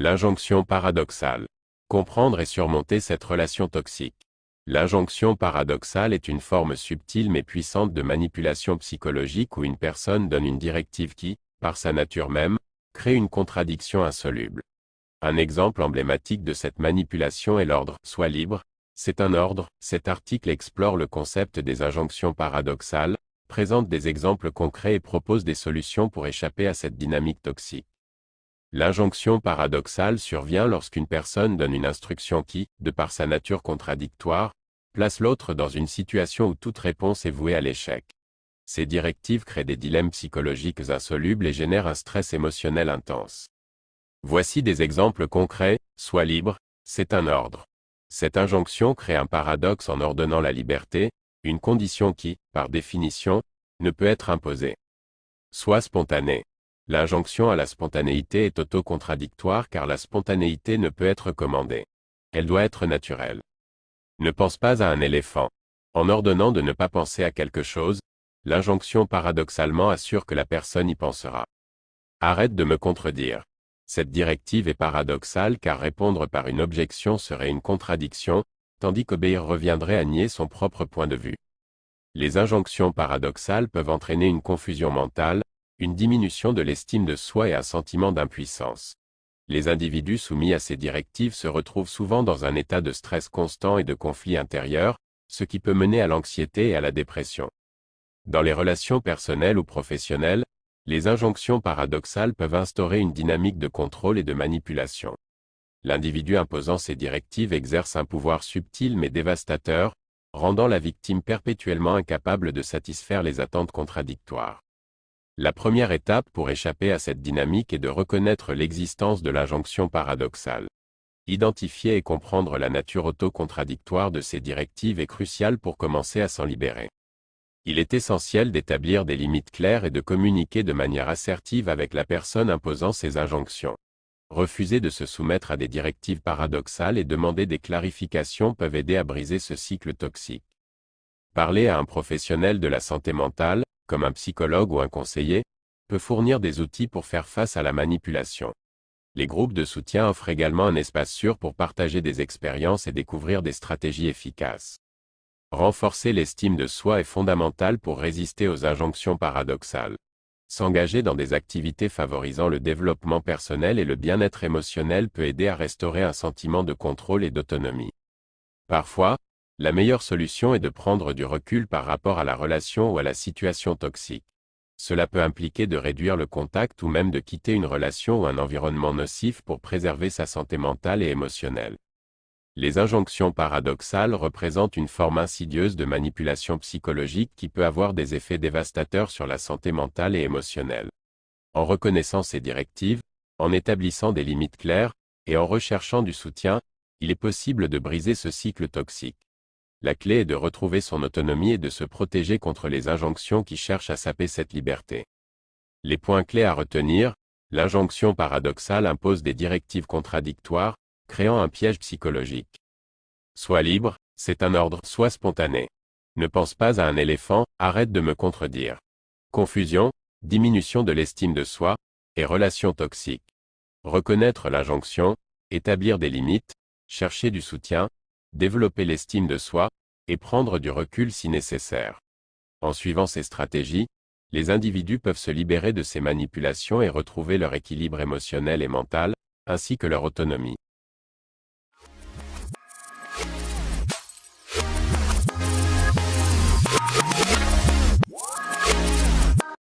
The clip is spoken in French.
L'injonction paradoxale. Comprendre et surmonter cette relation toxique. L'injonction paradoxale est une forme subtile mais puissante de manipulation psychologique où une personne donne une directive qui, par sa nature même, crée une contradiction insoluble. Un exemple emblématique de cette manipulation est l'ordre « Sois libre ». C'est un ordre. Cet article explore le concept des injonctions paradoxales, présente des exemples concrets et propose des solutions pour échapper à cette dynamique toxique. L'injonction paradoxale survient lorsqu'une personne donne une instruction qui, de par sa nature contradictoire, place l'autre dans une situation où toute réponse est vouée à l'échec. Ces directives créent des dilemmes psychologiques insolubles et génèrent un stress émotionnel intense. Voici des exemples concrets. Sois libre, c'est un ordre. Cette injonction crée un paradoxe en ordonnant la liberté, une condition qui, par définition, ne peut être imposée. Sois spontané. L'injonction à la spontanéité est auto-contradictoire car la spontanéité ne peut être commandée. Elle doit être naturelle. Ne pense pas à un éléphant. En ordonnant de ne pas penser à quelque chose, l'injonction paradoxalement assure que la personne y pensera. Arrête de me contredire. Cette directive est paradoxale car répondre par une objection serait une contradiction, tandis qu'obéir reviendrait à nier son propre point de vue. Les injonctions paradoxales peuvent entraîner une confusion mentale, une diminution de l'estime de soi et un sentiment d'impuissance. Les individus soumis à ces directives se retrouvent souvent dans un état de stress constant et de conflit intérieur, ce qui peut mener à l'anxiété et à la dépression. Dans les relations personnelles ou professionnelles, les injonctions paradoxales peuvent instaurer une dynamique de contrôle et de manipulation. L'individu imposant ces directives exerce un pouvoir subtil mais dévastateur, rendant la victime perpétuellement incapable de satisfaire les attentes contradictoires. La première étape pour échapper à cette dynamique est de reconnaître l'existence de l'injonction paradoxale. Identifier et comprendre la nature auto-contradictoire de ces directives est crucial pour commencer à s'en libérer. Il est essentiel d'établir des limites claires et de communiquer de manière assertive avec la personne imposant ces injonctions. Refuser de se soumettre à des directives paradoxales et demander des clarifications peuvent aider à briser ce cycle toxique. Parler à un professionnel de la santé mentale, comme un psychologue ou un conseiller, peut fournir des outils pour faire face à la manipulation. Les groupes de soutien offrent également un espace sûr pour partager des expériences et découvrir des stratégies efficaces. Renforcer l'estime de soi est fondamental pour résister aux injonctions paradoxales. S'engager dans des activités favorisant le développement personnel et le bien-être émotionnel peut aider à restaurer un sentiment de contrôle et d'autonomie. Parfois, la meilleure solution est de prendre du recul par rapport à la relation ou à la situation toxique. Cela peut impliquer de réduire le contact ou même de quitter une relation ou un environnement nocif pour préserver sa santé mentale et émotionnelle. Les injonctions paradoxales représentent une forme insidieuse de manipulation psychologique qui peut avoir des effets dévastateurs sur la santé mentale et émotionnelle. En reconnaissant ces directives, en établissant des limites claires, et en recherchant du soutien, il est possible de briser ce cycle toxique. La clé est de retrouver son autonomie et de se protéger contre les injonctions qui cherchent à saper cette liberté. Les points clés à retenir: l'injonction paradoxale impose des directives contradictoires, créant un piège psychologique. Sois libre, c'est un ordre. Sois spontané. Ne pense pas à un éléphant, arrête de me contredire. Confusion, diminution de l'estime de soi, et relations toxiques. Reconnaître l'injonction, établir des limites, chercher du soutien, développer l'estime de soi, et prendre du recul si nécessaire. En suivant ces stratégies, les individus peuvent se libérer de ces manipulations et retrouver leur équilibre émotionnel et mental, ainsi que leur autonomie.